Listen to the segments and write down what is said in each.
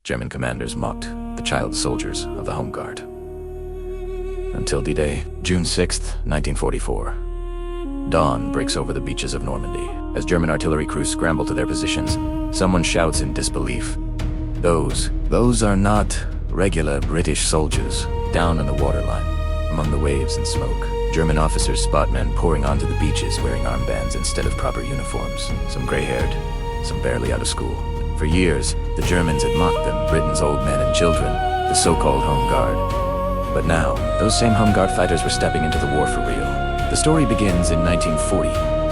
German commanders mocked the child soldiers of the Home Guard. Until D.Day, June 6, 1944. Dawn breaks over the beaches of Normandy. As German artillery crews scramble to their positions, someone shouts in disbelief. Those are not regular British soldiers down on the waterline, among the waves and smoke. German officers spot men pouring onto the beaches wearing armbands instead of proper uniforms, some gray-haired, some barely out of school. For years, the Germans had mocked them, Britain's old men and children, the so-called Home Guard. But now, those same Home Guard fighters were stepping into the war for real. The story begins in 1940,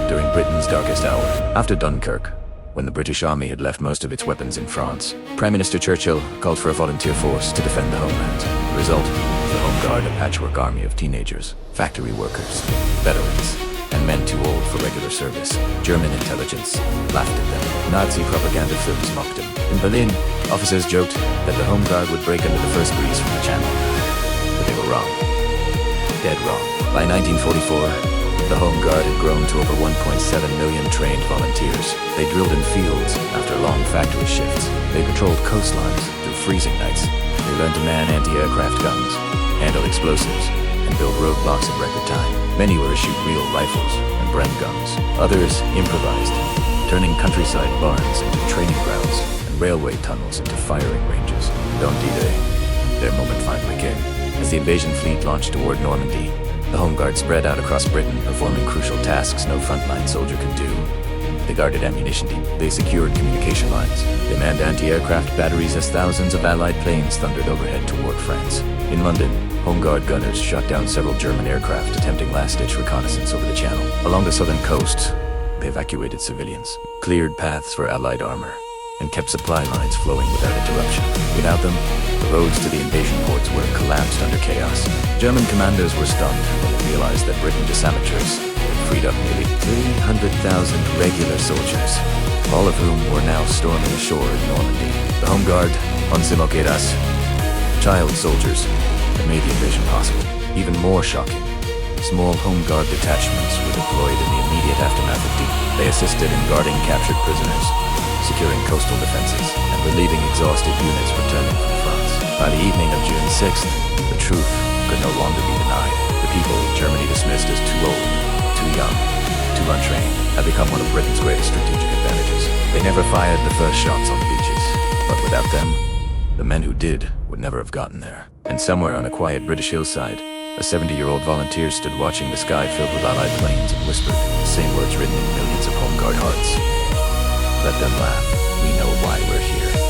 during Britain's darkest hour. After Dunkirk, when the British Army had left most of its weapons in France, Prime Minister Churchill called for a volunteer force to defend the homeland. The result, the Home Guard, a patchwork army of teenagers, factory workers, veterans, and men too old for regular service. German intelligence laughed at them. Nazi propaganda films mocked them. In Berlin, officers joked that the Home Guard would break under the first breeze from the Channel. But they were wrong. Dead wrong. By 1944, the Home Guard had grown to over 1.7 million trained volunteers. They drilled in fields after long factory shifts. They patrolled coastlines through freezing nights. They learned to man anti-aircraft guns, handle explosives, and build roadblocks in record time. Many were issued real rifles and Bren guns. Others improvised, turning countryside barns into training grounds and railway tunnels into firing ranges. And on D.Day, their moment finally came. As the invasion fleet launched toward Normandy, the Home Guard spread out across Britain, performing crucial tasks no frontline soldier could do. They guarded ammunition depots. They secured communication lines. They manned anti-aircraft batteries as thousands of Allied planes thundered overhead toward France. In London, Home Guard gunners shot down several German aircraft attempting last-ditch reconnaissance over the Channel. Along the southern coast, they evacuated civilians, cleared paths for Allied armor, and kept supply lines flowing without interruption. Without them, the roads to the invasion ports were collapsed under chaos. German commanders were stunned when they realized that Britain's amateurs had freed up nearly 300,000 regular soldiers, all of whom were now storming ashore in Normandy. The Home Guard, Onsimakeras, child soldiers, that made the invasion possible. Even more shocking, small Home Guard detachments were deployed in the immediate aftermath of D.Day. They assisted in guarding captured prisoners, securing coastal defenses, and relieving exhausted units returning from France. By the evening of June 6th, the truth could no longer be denied. The people Germany dismissed as too old, too young, too untrained, had become one of Britain's greatest strategic advantages. They never fired the first shots on the beaches, but without them, the men who did would never have gotten there. And somewhere on a quiet British hillside, a 70-year-old volunteer stood watching the sky filled with Allied planes and whispered the same words written in millions of Home Guard hearts. Let them laugh. We know why we're here.